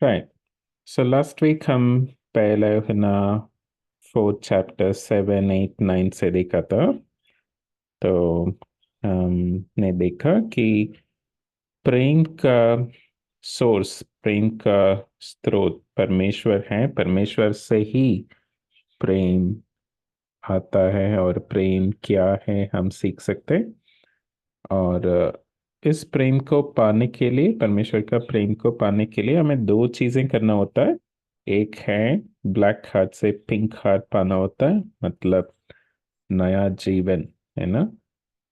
Right. So last week हम पहले है ना फोर्थ चैप्टर 7, 8, 9 से देखा था। तो हमने देखा कि प्रेम का सोर्स, प्रेम का स्रोत परमेश्वर है। परमेश्वर से ही प्रेम आता है और प्रेम क्या है हम सीख सकते हैं। और इस प्रेम को पाने के लिए, परमेश्वर का प्रेम को पाने के लिए हमें दो चीजें करना होता है। एक है ब्लैक हार्ट से पिंक हार्ट पाना होता है, मतलब नया जीवन, है ना।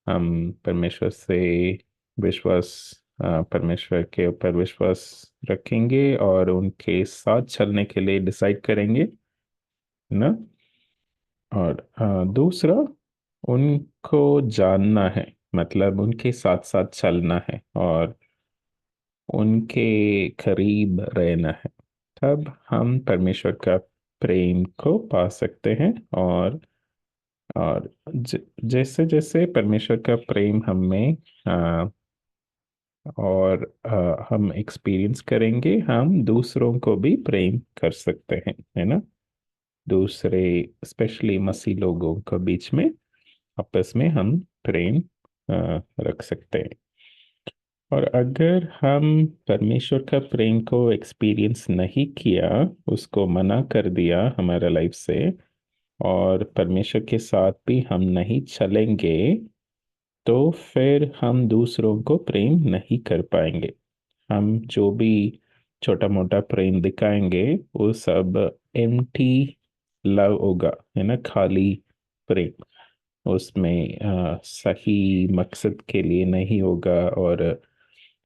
हम परमेश्वर से विश्वास, परमेश्वर के ऊपर विश्वास रखेंगे और उनके साथ चलने के लिए डिसाइड करेंगे, है ना। और दूसरा, उनको जानना है, मतलब उनके साथ साथ चलना है और उनके करीब रहना है। तब हम परमेश्वर का प्रेम को पा सकते हैं। और जैसे जैसे परमेश्वर का प्रेम हमें आ, और हम एक्सपीरियंस करेंगे, हम दूसरों को भी प्रेम कर सकते हैं, है ना। दूसरे, स्पेशली मसीह लोगों के बीच में आपस में हम प्रेम रख सकते हैं। और अगर हम परमेश्वर का प्रेम को एक्सपीरियंस नहीं किया, उसको मना कर दिया हमारा लाइफ से, और परमेश्वर के साथ भी हम नहीं चलेंगे, तो फिर हम दूसरों को प्रेम नहीं कर पाएंगे। हम जो भी छोटा मोटा प्रेम दिखाएंगे वो सब एम्प्टी लव होगा, है ना, खाली प्रेम। उसमें सही मकसद के लिए नहीं होगा। और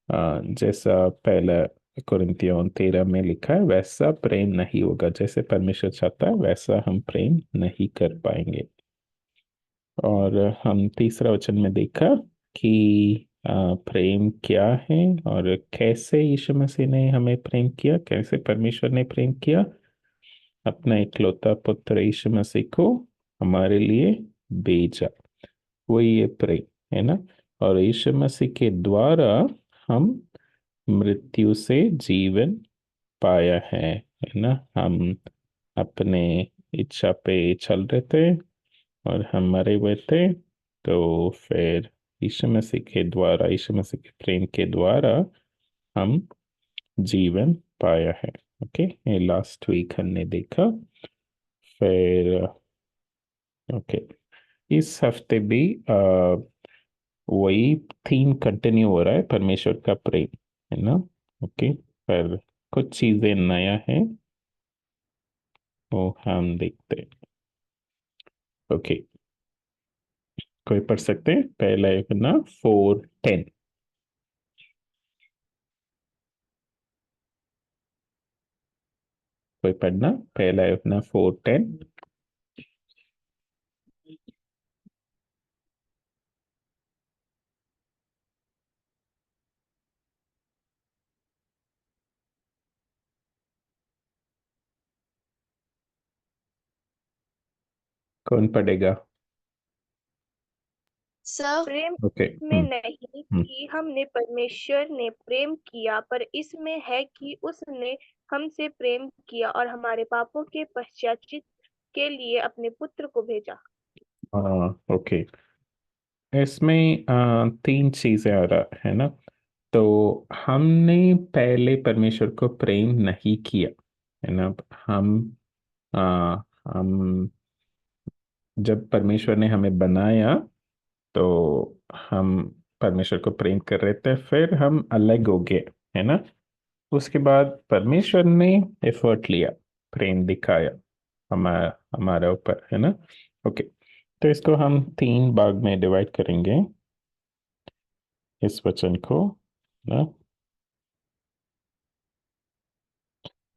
जैसा पहला कुरिन्थियों 13 में लिखा है, वैसा प्रेम नहीं होगा। जैसे परमेश्वर चाहता है वैसा हम प्रेम नहीं कर पाएंगे। और हम तीसरा वचन में देखा कि प्रेम क्या है और कैसे यीशु मसीह ने हमें प्रेम किया, कैसे परमेश्वर ने प्रेम किया, अपना इकलौता पुत्र यीशु मसीह को हमारे लिए भेजा। वही ये प्रेम, है ना। और यीशु मसीह के द्वारा हम मृत्यु से जीवन पाया है ना। हम अपने इच्छा पे चल रहे थे और हम मरे हुए थे, तो फिर यीशु मसीह के द्वारा, यीशु मसीह के प्रेम के द्वारा हम जीवन पाया है। ओके, ये लास्ट वीक हमने देखा। फिर ओके, इस हफ्ते भी वही थीम कंटिन्यू हो रहा है, परमेश्वर का प्रेम, है ना। ओके, पर कुछ चीजें नया है वो हम देखते हैं। ओके, कोई पढ़ सकते हैं पहला एक ना 4:10। कोई पढ़ना पहला एक ना 4:10। कौन पढ़ेगा? सब प्रेम ओके। में नहीं हम्म। कि हमने परमेश्वर ने प्रेम किया, पर इसमें है कि उसने हमसे प्रेम किया और हमारे पापों के पश्चाताप के लिए अपने पुत्र को भेजा। ओके, इसमें तीन चीजें आ रहा है ना। तो हमने पहले परमेश्वर को प्रेम नहीं किया, है ना। हम आ, हम जब परमेश्वर ने हमें बनाया, तो हम परमेश्वर को प्रेम कर रहे थे, फिर हम अलग हो गए, है ना। उसके बाद परमेश्वर ने एफर्ट लिया, प्रेम दिखाया हमारा हमारे ऊपर, है ना। ओके, तो इसको हम तीन भाग में डिवाइड करेंगे, इस वचन को ना।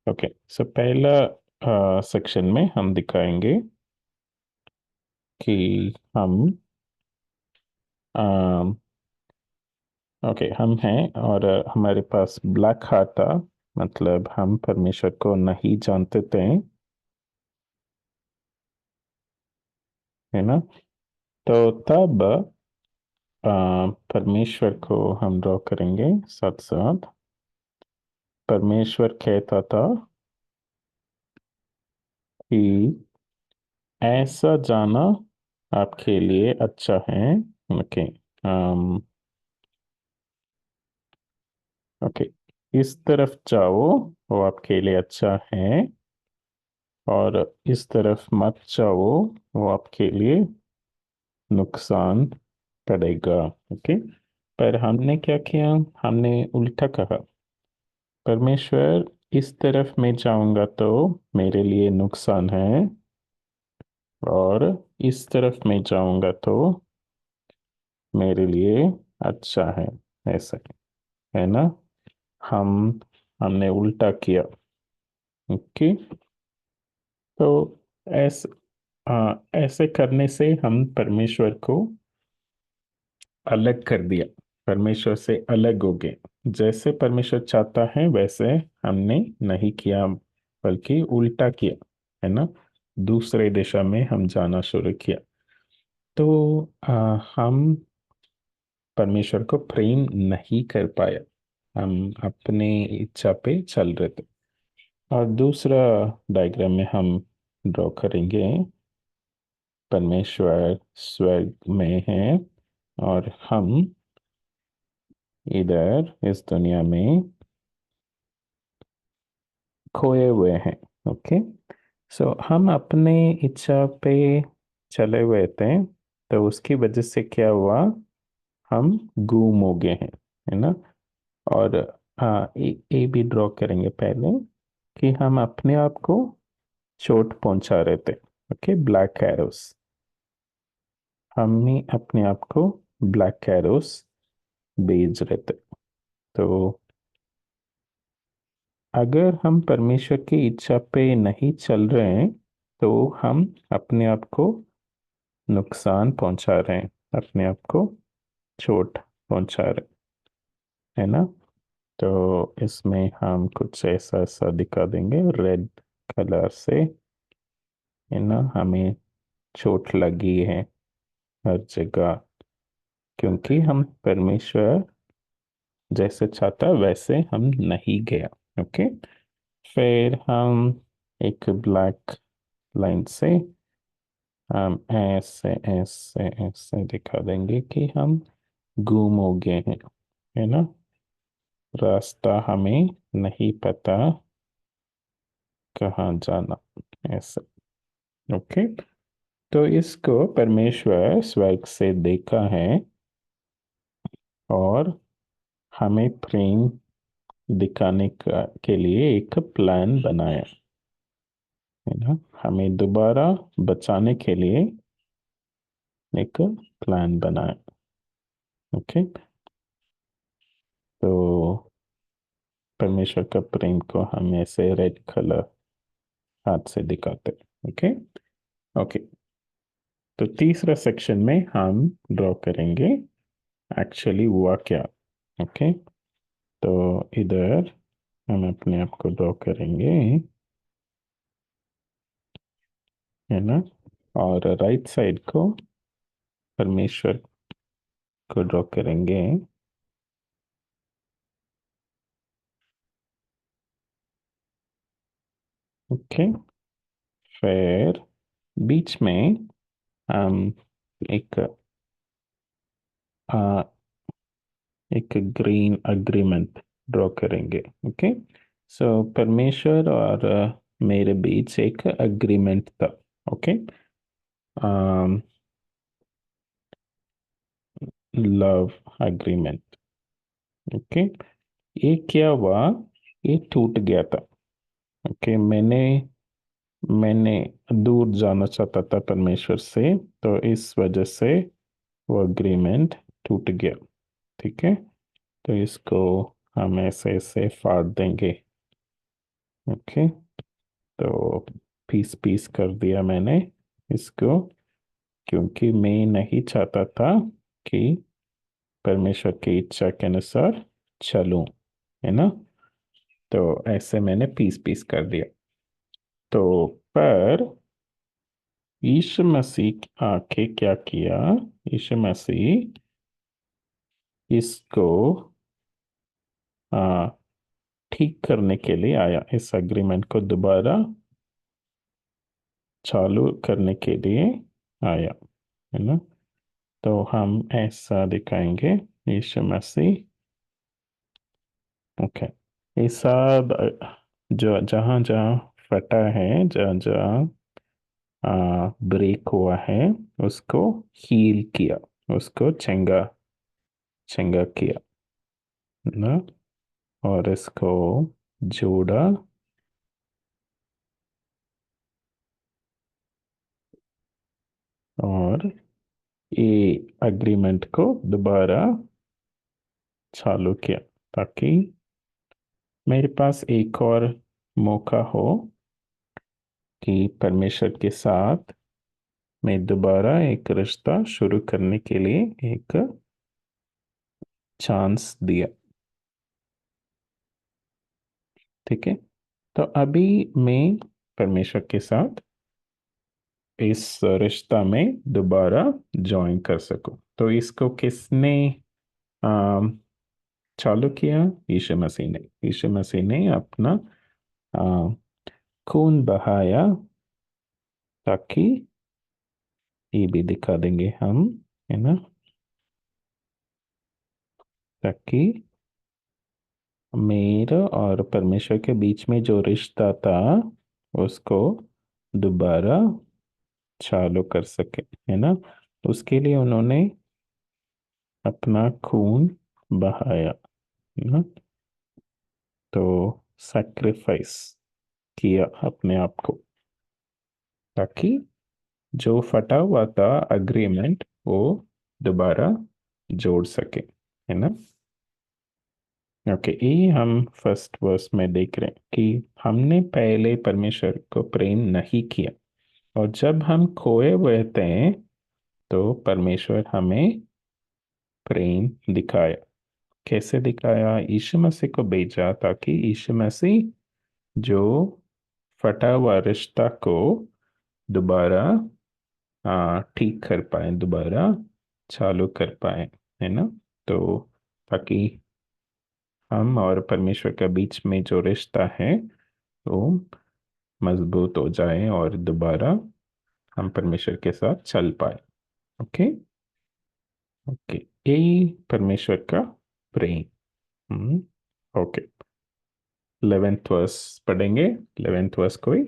ओके, सो पहला सेक्शन में हम दिखाएंगे कि हम ओके, हम हैं और हमारे पास ब्लैक हार्ट था, मतलब हम परमेश्वर को नहीं जानते थे, है ना। तो तब परमेश्वर को हम ड्रॉ करेंगे साथ साथ। परमेश्वर कहता था कि ऐसा जाना आपके लिए अच्छा है। ओके। ओके, इस तरफ जाओ, वो आपके लिए अच्छा है, और इस तरफ मत जाओ, वो आपके लिए नुकसान करेगा। ओके, पर हमने क्या किया? हमने उल्टा कहा। परमेश्वर, इस तरफ मैं जाऊंगा तो मेरे लिए नुकसान है, और इस तरफ मैं जाऊंगा तो मेरे लिए अच्छा है। ऐसा है ना? हम हमने उल्टा किया। ओके। तो ऐसे, हाँ, ऐसे करने से हम परमेश्वर को अलग कर दिया, परमेश्वर से अलग हो गए। जैसे परमेश्वर चाहता है वैसे हमने नहीं किया, बल्कि उल्टा किया, है ना? दूसरे दिशा में हम जाना शुरू किया। तो हम परमेश्वर को प्रेम नहीं कर पाया, हम अपने इच्छा पे चल रहे थे। और दूसरा डायग्राम में हम ड्रॉ करेंगे, परमेश्वर स्वर्ग में है और हम इधर इस दुनिया में खोए हुए हैं। ओके। सो हम अपने इच्छा पे चले हुए थे, तो उसकी वजह से क्या हुआ? हम गुम हो गए हैं, है ना? और हाँ, ये भी ड्रॉ करेंगे पहले कि हम अपने आप को चोट पहुंचा रहे थे। ओके, ब्लैक एरोस, हम ही अपने आप को ब्लैक एरोस भेज रहे थे। तो अगर हम परमेश्वर की इच्छा पे नहीं चल रहे हैं, तो हम अपने आप को नुकसान पहुंचा रहे हैं, अपने आप को चोट पहुंचा रहे हैं, है ना? तो इसमें हम कुछ ऐसा ऐसा दिखा देंगे रेड कलर से, है ना? हमें चोट लगी है हर जगह, क्योंकि हम परमेश्वर जैसे चाहता वैसे हम नहीं गया। ओके। फिर हम एक ब्लैक लाइन से हम ऐसे ऐसे ऐसे दिखा देंगे कि हम गुम हो गए हैं, है ना? रास्ता हमें नहीं पता, कहाँ जाना, ऐसे। ओके। तो इसको परमेश्वर स्वर्ग से देखा है और हमें प्रेम दिखाने के लिए एक प्लान बनाया, है ना? हमें दोबारा बचाने के लिए एक प्लान बनाया। ओके। तो परमेश्वर का प्रेम को हम ऐसे रेड कलर हाथ से दिखाते। ओके। ओके, तो तीसरा सेक्शन में हम ड्रॉ करेंगे एक्चुअली हुआ क्या। ओके। तो इधर हम अपने आप को ड्रॉ करेंगे, है ना? और राइट साइड को परमेश्वर को ड्रॉ करेंगे। ओके। फिर बीच में हम एक आ, एक ग्रीन अग्रीमेंट ड्रॉ करेंगे। ओके। सो परमेश्वर और मेरे बीच एक अग्रीमेंट था। ओके। Love agreement. ओके। ये क्या हुआ? ये टूट गया था। ओके, मैंने मैंने दूर जाना चाहता था परमेश्वर से, तो इस वजह से वो अग्रीमेंट टूट गया। ठीक है, तो इसको हम ऐसे ऐसे फाड़ देंगे। ओके। तो पीस पीस कर दिया मैंने इसको, क्योंकि मैं नहीं चाहता था कि परमेश्वर की इच्छा के अनुसार चलूं, है ना? तो ऐसे मैंने पीस पीस कर दिया। तो पर यीशु मसीह आके क्या किया? यीशु मसीह, इसको ठीक करने के लिए आया, इस एग्रीमेंट को दोबारा चालू करने के लिए आया, है ना। तो हम ऐसा दिखाएंगे, यीशु मसीह। ओके, ये सब जो जहाँ जहाँ फटा है, जहाँ जहाँ ब्रेक हुआ है, उसको हील किया, उसको चंगा चंगा किया, है ना। और इसको जोड़ा, और ये अग्रीमेंट को दोबारा चालू किया, ताकि मेरे पास एक और मौका हो कि परमेश्वर के साथ मैं दोबारा एक रिश्ता शुरू करने के लिए एक चांस दिया। ठीक है, तो अभी मैं परमेश्वर के साथ इस रिश्ता में दोबारा ज्वाइन कर सकूं, तो इसको किसने अम, चालू किया? यीशु मसीह ने। यीशु मसीह ने अपना अ, खून बहाया, ताकि ये भी दिखा देंगे हम, है ना, ताकि मेरा और परमेश्वर के बीच में जो रिश्ता था उसको दोबारा चालू कर सके, है ना। उसके लिए उन्होंने अपना खून बहाया, है ना। तो सैक्रिफाइस किया अपने आप को, ताकि जो फटा हुआ था अग्रीमेंट वो दोबारा जोड़ सके, है ना। ओके, ये हम फर्स्ट वर्स में देख रहे हैं कि हमने पहले परमेश्वर को प्रेम नहीं किया, और जब हम खोए हुए थे तो परमेश्वर हमें प्रेम दिखाया। कैसे दिखाया? यीशु मसीह को भेजा, ताकि यीशु मसीह जो फटा हुआ रिश्ता को दोबारा ठीक कर पाए, दोबारा चालू कर पाए, है ना। तो ताकि हम और परमेश्वर के बीच में जो रिश्ता है वो मजबूत हो जाए, और दोबारा हम परमेश्वर के साथ चल पाए। ओके। ओके, यही परमेश्वर का प्रेम। हम्म। ओके, 11th वर्स पढ़ेंगे। 11th वर्स कोई?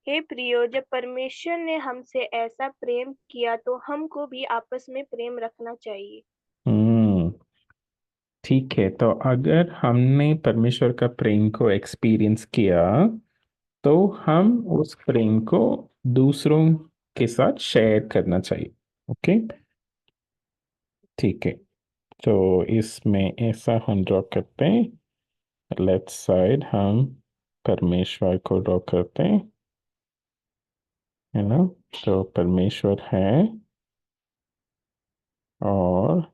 हे प्रियो, जब परमेश्वर ने हमसे ऐसा प्रेम किया तो हमको भी आपस में प्रेम रखना चाहिए। हम्म। ठीक है, तो अगर हमने परमेश्वर का प्रेम को एक्सपीरियंस किया, तो हम उस प्रेम को दूसरों के साथ शेयर करना चाहिए। ओके। ठीक है, तो इसमें ऐसा हम ड्रॉ करते हैं, लेफ्ट साइड हम परमेश्वर को ड्रॉ करते हैं, है ना। तो परमेश्वर है, और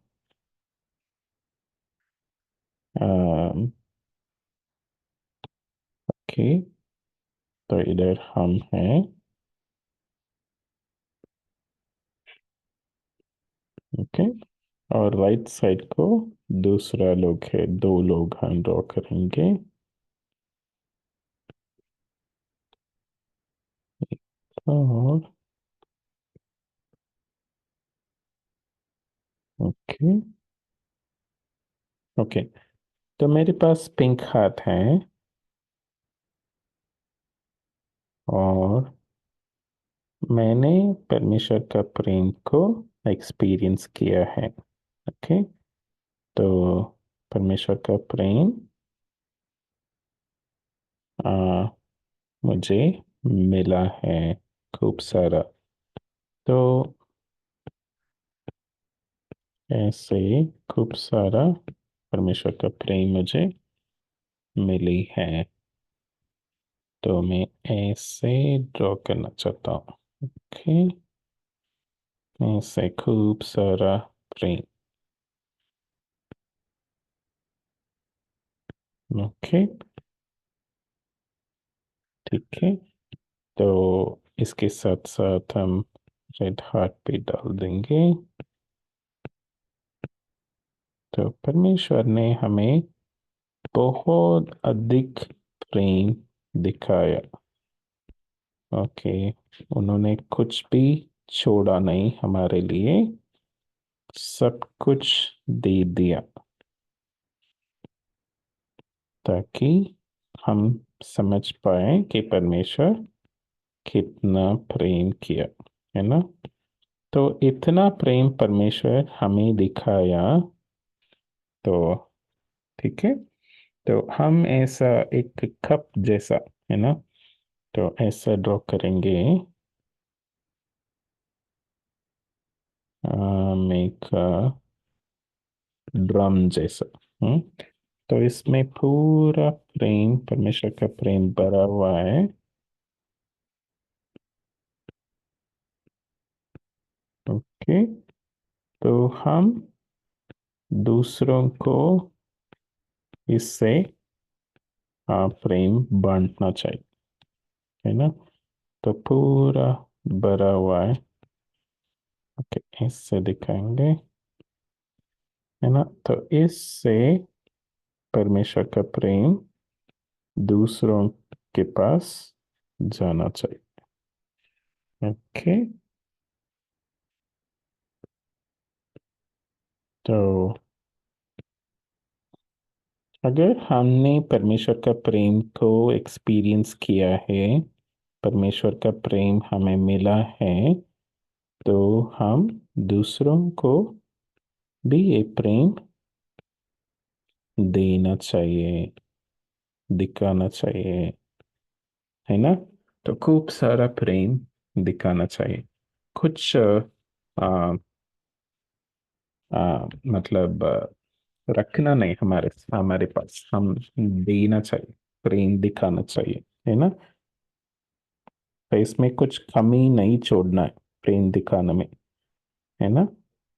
ओके, तो इधर हम हैं। ओके, और राइट साइड को दूसरा लोग है, दो लोग हम ड्रॉ करेंगे। और ओके। ओके, तो मेरे पास पिंक हार्ट है, और मैंने परमेश्वर का प्रेम को एक्सपीरियंस किया है। ओके, तो परमेश्वर का प्रेम आ, मुझे मिला है खूब सारा। तो ऐसे खूब सारा परमेश्वर का प्रेम मुझे मिली है, तो मैं ऐसे ड्रॉ करना चाहता हूँ। ओके, ऐसे खूब सारा प्रेम। ओके, ठीक है, तो इसके साथ साथ हम रेड हार्ट पे डाल देंगे। तो परमेश्वर ने हमें बहुत अधिक प्रेम दिखाया। ओके, उन्होंने कुछ भी छोड़ा नहीं हमारे लिए, सब कुछ दे दिया ताकि हम समझ पाए कि परमेश्वर कितना प्रेम किया, है ना। तो इतना प्रेम परमेश्वर हमें दिखाया, तो ठीक है। तो हम ऐसा एक कप जैसा, है ना, तो ऐसा ड्रॉ करेंगे। एक ड्रम जैसा। हम्म तो इसमें पूरा प्रेम, परमेश्वर का प्रेम भरा हुआ है। ओके, तो हम दूसरों को इससे प्रेम बांटना चाहिए, है ना। तो पूरा भरा हुआ है। ओके, इससे दिखाएंगे, है ना। तो इससे परमेश्वर का प्रेम दूसरों के पास जाना चाहिए। ओके, तो अगर हमने परमेश्वर का प्रेम को एक्सपीरियंस किया है, परमेश्वर का प्रेम हमें मिला है, तो हम दूसरों को भी ये प्रेम देना चाहिए, दिखाना चाहिए, है ना। तो खूब सारा प्रेम दिखाना चाहिए। कुछ आ, मतलब रखना नहीं हमारे हमारे पास, हम देना चाहिए, प्रेम दिखाना चाहिए, है ना। तो इसमें कुछ कमी नहीं छोड़ना है प्रेम दिखाने में, है ना।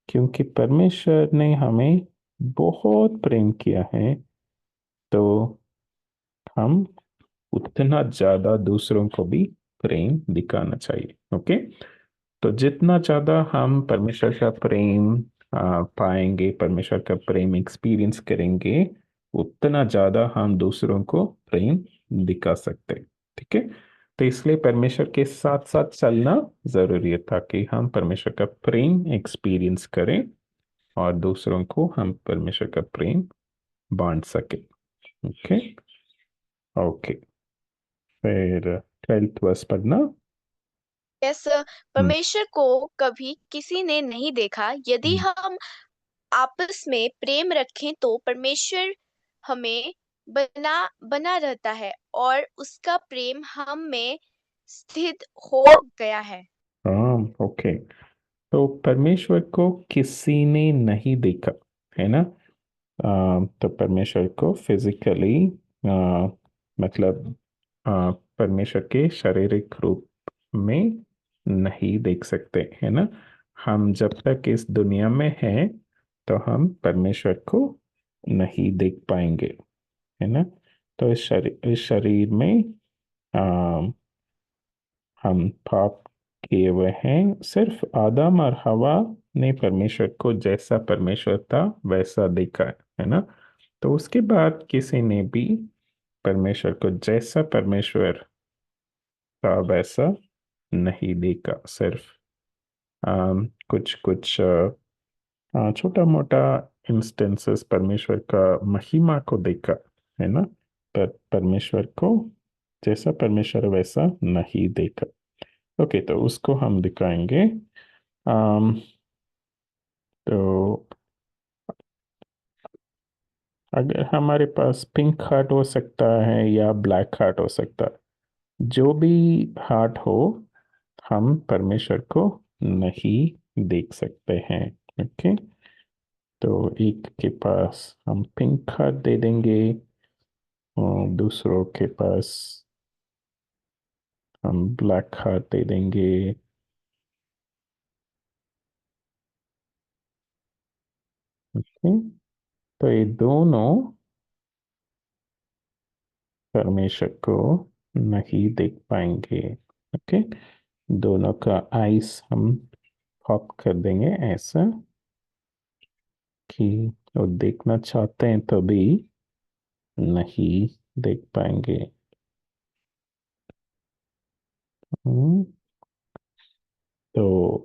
क्योंकि परमेश्वर ने हमें बहुत प्रेम किया है, तो हम उतना ज्यादा दूसरों को भी प्रेम दिखाना चाहिए। ओके, तो जितना ज्यादा हम परमेश्वर का प्रेम पाएंगे, परमेश्वर का प्रेम एक्सपीरियंस करेंगे, उतना ज्यादा हम दूसरों को प्रेम दिखा सकते हैं। ठीक है, तो इसलिए परमेश्वर के साथ साथ चलना जरूरी है ताकि हम परमेश्वर का प्रेम एक्सपीरियंस करें और दूसरों को हम परमेश्वर का प्रेम बांट सके। ओके, ओके, फिर 12th वर्स पढ़ना। यस, हम्म, परमेश्वर को कभी किसी ने नहीं देखा। यदि हम्म, हम आपस में प्रेम रखें तो परमेश्वर हमें बना बना रहता है और उसका प्रेम हम में स्थित हो गया है। हाँ, ओके। तो परमेश्वर को किसी ने नहीं देखा, है ना। तो परमेश्वर को फिजिकली, मतलब परमेश्वर के शारीरिक रूप में नहीं देख सकते, है ना। हम जब तक इस दुनिया में हैं तो हम परमेश्वर को नहीं देख पाएंगे, है ना। तो इस शरीर में आ, हम पाप किए हुए हैं। सिर्फ आदम और हवा ने परमेश्वर को जैसा परमेश्वर था वैसा देखा है ना। तो उसके बाद किसी ने भी परमेश्वर को जैसा परमेश्वर था वैसा नहीं देखा। सिर्फ कुछ कुछ छोटा मोटा इंस्टेंसेस परमेश्वर का महिमा को देखा, है ना। पर परमेश्वर को जैसा परमेश्वर वैसा नहीं देखा। ओके, तो उसको हम दिखाएंगे। अम, तो अगर हमारे पास पिंक हार्ट हो सकता है या ब्लैक हार्ट हो सकता है, जो भी हार्ट हो, हम परमेश्वर को नहीं देख सकते हैं। ओके, तो एक के पास हम पिंक हार्ट दे देंगे और दूसरों के पास हम ब्लैक हार्ट दे देंगे। ओके, तो ये दोनों परमेश्वर को नहीं देख पाएंगे। ओके, दोनों का आइस हम पॉप कर देंगे ऐसा कि वो देखना चाहते हैं तो भी नहीं देख पाएंगे। हम्म, तो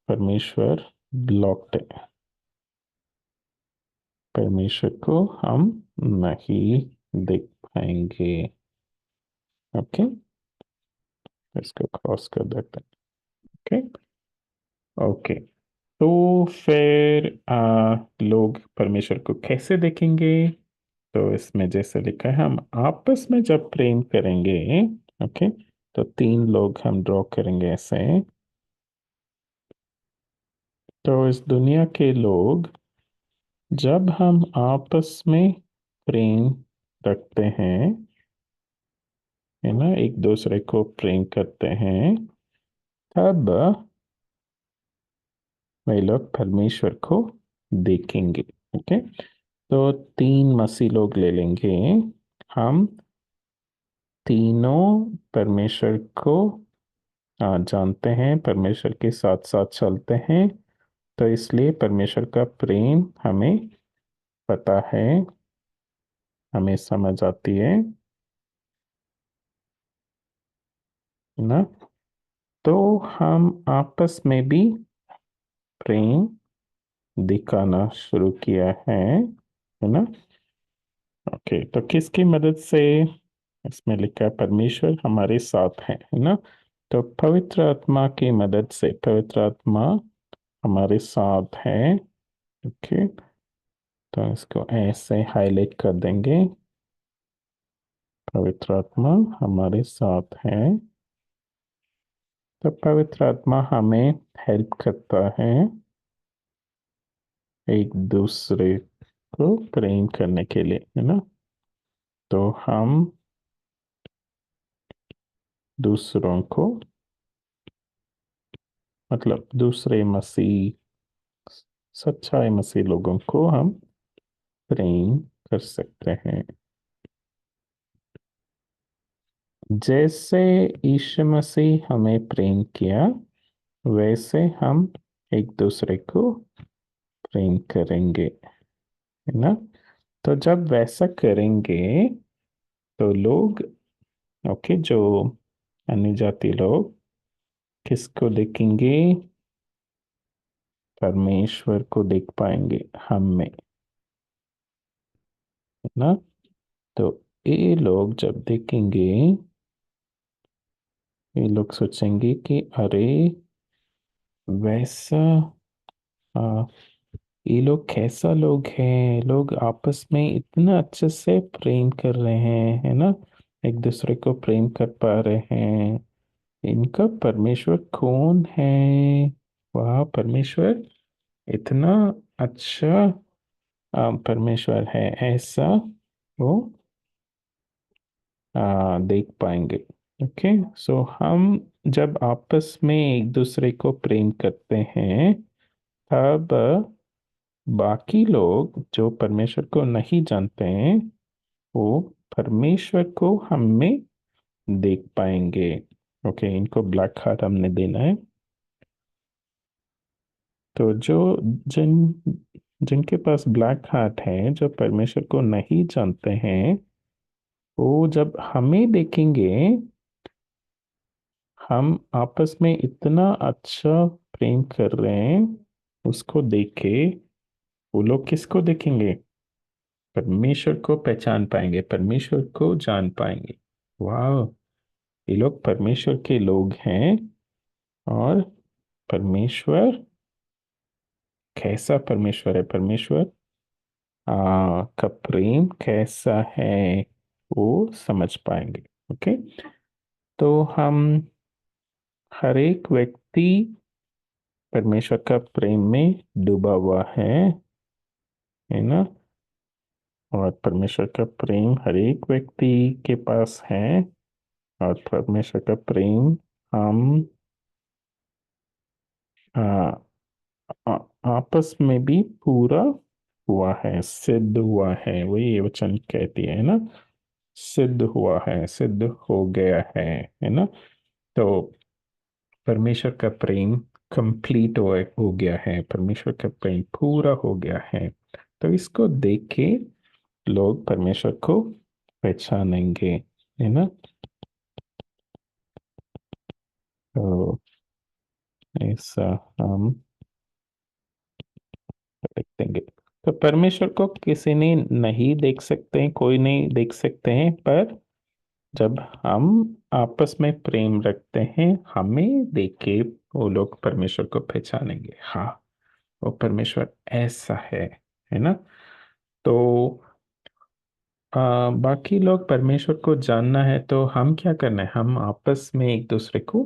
परमेश्वर ब्लॉक्ड है, परमेश्वर को हम नहीं देख पाएंगे। ओके, इसको क्रॉस कर देते हैं। ओके ओके, तो फिर लोग परमेश्वर को कैसे देखेंगे? तो इसमें जैसे लिखा है, हम आपस में जब प्रेम करेंगे। ओके, तो तीन लोग हम ड्रॉ करेंगे ऐसे। तो इस दुनिया के लोग, जब हम आपस में प्रेम रखते हैं, है ना, एक दूसरे को प्रेम करते हैं, तब वे लोग परमेश्वर को देखेंगे। ओके, तो तीन मसीह लोग ले लेंगे। हम तीनों परमेश्वर को जानते हैं, परमेश्वर के साथ साथ चलते हैं, तो इसलिए परमेश्वर का प्रेम हमें पता है, हमें समझ आती है ना। तो हम आपस में भी प्रेम दिखाना शुरू किया है ना। ओके, तो किसकी मदद से? इसमें लिखा है परमेश्वर हमारे साथ है ना। तो पवित्र आत्मा की मदद से, पवित्र आत्मा हमारे साथ है। ओके, तो इसको ऐसे हाईलाइट कर देंगे, पवित्र आत्मा हमारे साथ है। तो पवित्र आत्मा हमें हेल्प करता है एक दूसरे को प्रेम करने के लिए, है ना। तो हम दूसरों को, मतलब दूसरे मसीह, सच्चाई मसीह लोगों को हम प्रेम कर सकते हैं। जैसे यीशु मसीह हमें प्रेम किया, वैसे हम एक दूसरे को प्रेम करेंगे, है ना। तो जब वैसा करेंगे तो लोग, ओके, जो अन्य जाति लोग किसको देखेंगे? परमेश्वर को देख पाएंगे हम में, है ना। तो ये लोग जब देखेंगे, ये लोग सोचेंगे कि अरे, वैसा आ, ये लोग कैसा लोग हैं, लोग आपस में इतना अच्छे से प्रेम कर रहे हैं, है ना, एक दूसरे को प्रेम कर पा रहे हैं। इनका परमेश्वर कौन है? वाह, परमेश्वर इतना अच्छा परमेश्वर है, ऐसा वो देख पाएंगे। ओके, सो हम जब आपस में एक दूसरे को प्रेम करते हैं, तब बाकी लोग जो परमेश्वर को नहीं जानते हैं, वो परमेश्वर को हम में देख पाएंगे। ओके, इनको ब्लैक हार्ट हमने देना है। तो जो जिन जिनके पास ब्लैक हार्ट है, जो परमेश्वर को नहीं जानते हैं, वो जब हमें देखेंगे, हम आपस में इतना अच्छा प्रेम कर रहे हैं, उसको देख के वो लोग किसको देखेंगे? परमेश्वर को पहचान पाएंगे, परमेश्वर को जान पाएंगे। वाह, ये लोग परमेश्वर के लोग हैं। और परमेश्वर कैसा परमेश्वर है, परमेश्वर का प्रेम कैसा है, वो समझ पाएंगे। ओके, तो हम हर एक व्यक्ति परमेश्वर का प्रेम में डूबा हुआ है ना। और परमेश्वर का प्रेम हर एक व्यक्ति के पास है, और परमेश्वर का प्रेम हम आ, आ, आपस में भी पूरा हुआ है, सिद्ध हुआ है, वही ये वचन कहती है ना, सिद्ध हुआ है, सिद्ध हो गया है ना। तो परमेश्वर का प्रेम कंप्लीट हो गया है, परमेश्वर का प्रेम पूरा हो गया है। तो इसको देख के लोग परमेश्वर को पहचानेंगे, है ना। तो ऐसा हम लिख देंगे। तो परमेश्वर को किसी ने नहीं देख सकते हैं, कोई नहीं देख सकते हैं, पर जब हम आपस में प्रेम रखते हैं, हमें देख के वो लोग परमेश्वर को पहचानेंगे। हाँ, वो परमेश्वर ऐसा है ना। तो बाकी लोग परमेश्वर को जानना है तो हम क्या करना है, हम आपस में एक दूसरे को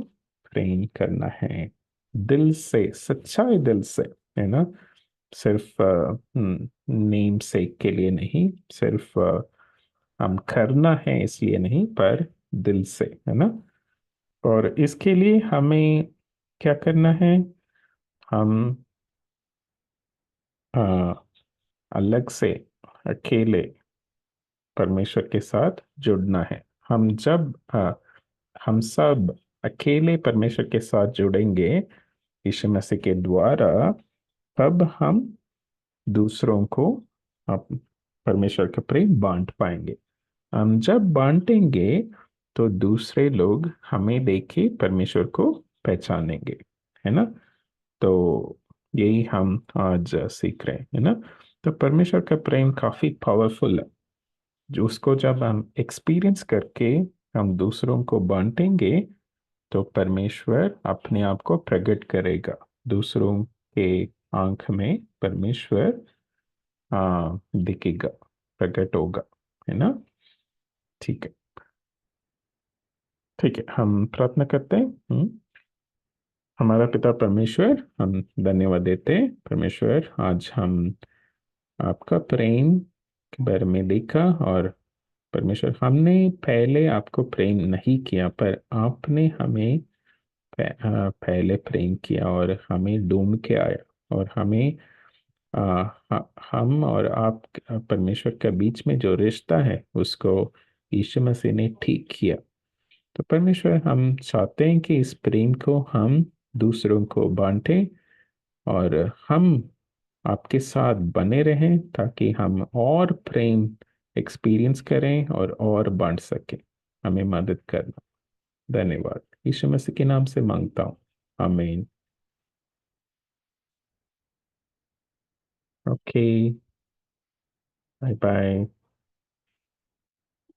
प्रेम करना है, दिल से, सच्चाई दिल से, है ना। सिर्फ नेम सेक के लिए नहीं, सिर्फ हम करना है इसलिए नहीं, पर दिल से, है ना। और इसके लिए हमें क्या करना है, हम अ, अलग से, अकेले परमेश्वर के साथ जुड़ना है। हम सब अकेले परमेश्वर के साथ जुड़ेंगे यीशु मसीह के द्वारा, तब हम दूसरों को आप परमेश्वर का प्रेम बांट पाएंगे। हम जब बांटेंगे तो दूसरे लोग हमें देख के परमेश्वर को पहचानेंगे, है ना। तो यही हम आज सीख रहे हैं, है ना। तो परमेश्वर का प्रेम काफी पावरफुल है, जो उसको जब हम एक्सपीरियंस करके हम दूसरों को बांटेंगे तो परमेश्वर अपने आप को प्रकट करेगा, दूसरों के आंख में परमेश्वर दिखेगा, प्रकट होगा, है ना। ठीक है, ठीक है, हम प्रार्थना करते हैं। हमारा पिता परमेश्वर, हम धन्यवाद देते हैं परमेश्वर, आज हम आपका प्रेम के बारे में देखा। और परमेश्वर, हमने पहले आपको प्रेम नहीं किया, पर आपने हमें पहले प्रेम किया और हमें ढूंढ के आया, और हमें हम और आप परमेश्वर के बीच में जो रिश्ता है उसको यीशु मसीह ने ठीक किया। तो परमेश्वर, हम चाहते हैं कि इस प्रेम को हम दूसरों को बांटें, और हम आपके साथ बने रहें ताकि हम और प्रेम एक्सपीरियंस करें और बांट सकें। हमें मदद करना। धन्यवाद, यीशु मसीह के नाम से मांगता हूँ, आमीन। Okay, bye bye.